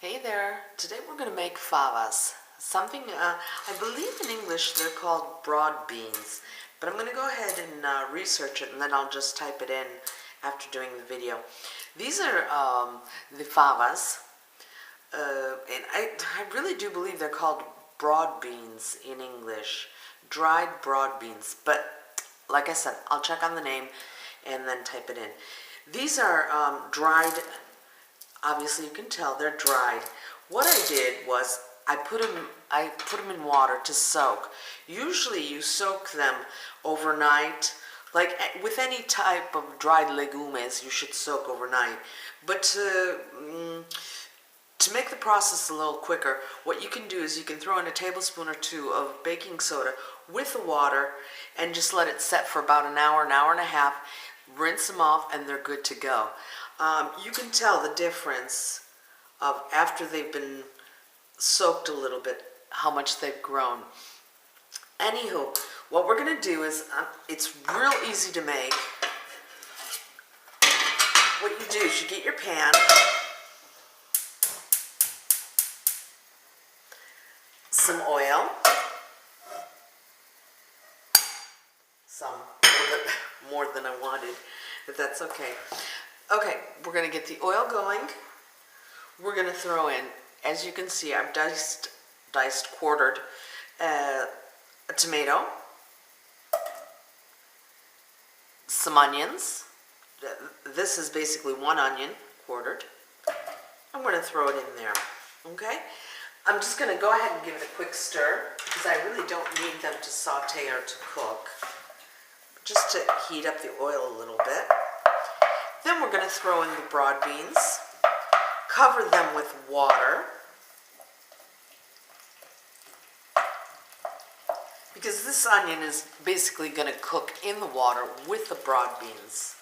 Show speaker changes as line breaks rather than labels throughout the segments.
Hey there, today we're going to make favas. Something, I believe in English they're called broad beans, but I'm going to go ahead and research it and then I'll just type it in after doing the video. These are the favas, and I really do believe they're called broad beans in English, dried broad beans, but like I said, I'll check on the name and then type it in. These are dried. Obviously, you can tell they're dried. What I did was I put them in water to soak. Usually, you soak them overnight. Like with any type of dried legumes, you should soak overnight. But to make the process a little quicker, what you can do is you can throw in a tablespoon or two of baking soda with the water and just let it set for about an hour and a half. Rinse them off and they're good to go. You can tell the difference of after they've been soaked a little bit, how much they've grown. Anywho, what we're going to do is, it's real easy to make. What you do is you get your pan, some oil, some, a little bit more than I wanted, but that's okay. Okay, we're going to get the oil going. We're going to throw in, as you can see, I've diced, quartered a tomato, some onions. This is basically one onion, quartered. I'm going to throw it in there, okay? I'm just going to go ahead and give it a quick stir, because I really don't need them to saute or to cook, just to heat up the oil a little bit. Then we're going to throw in the broad beans, cover them with water, because this onion is basically going to cook in the water with the broad beans.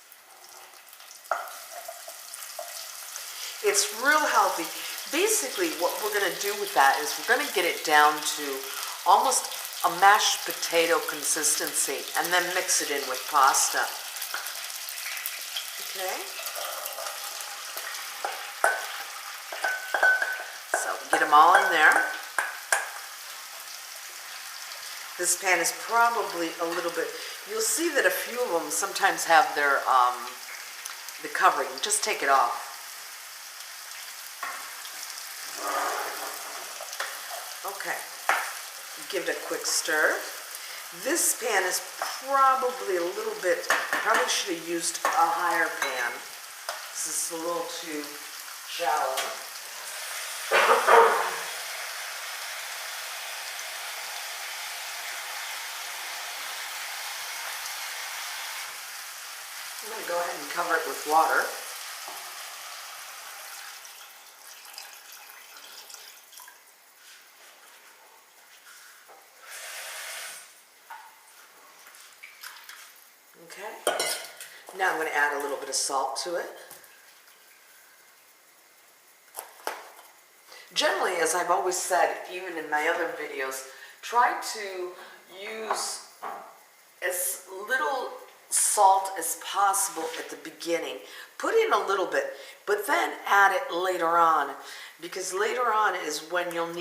It's real healthy. Basically, what we're going to do with that is we're going to get it down to almost a mashed potato consistency and then mix it in with pasta. Okay, so get them all in there. This pan is probably a little bit, you'll see that a few of them sometimes have their, the covering. Just take it off. Okay, give it a quick stir. This pan is probably a little bit, probably should have used a higher pan. This is a little too shallow. I'm going to go ahead and cover it with water. Okay, now I'm going to add a little bit of salt to it. Generally, as I've always said, even in my other videos, try to use as little salt as possible at the beginning. Put in a little bit, but then add it later on, because later on is when you'll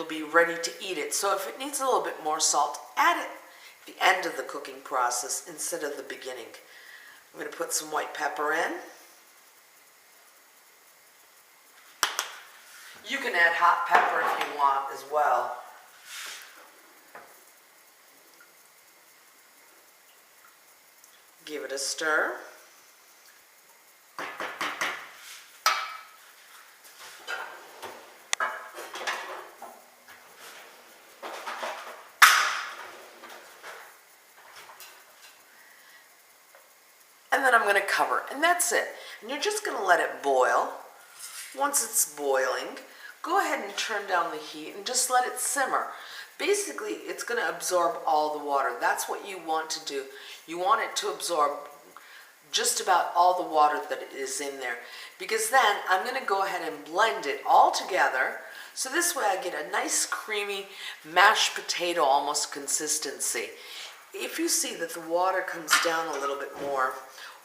be ready to eat it. So if it needs a little bit more salt, add it the end of the cooking process instead of the beginning. I'm going to put some white pepper in. You can add hot pepper if you want as well. Give it a stir. And then I'm going to cover it, and that's it. And you're just going to let it boil. Once it's boiling, go ahead and turn down the heat and just let it simmer. Basically, it's going to absorb all the water. That's what you want to do. You want it to absorb just about all the water that is in there. Because then I'm going to go ahead and blend it all together. So this way I get a nice creamy mashed potato almost consistency. If you see that the water comes down a little bit more,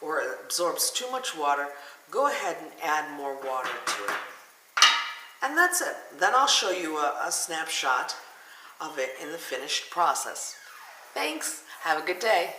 or it absorbs too much water, go ahead and add more water to it. And that's it. Then I'll show you a snapshot of it in the finished process. Thanks. Have a good day.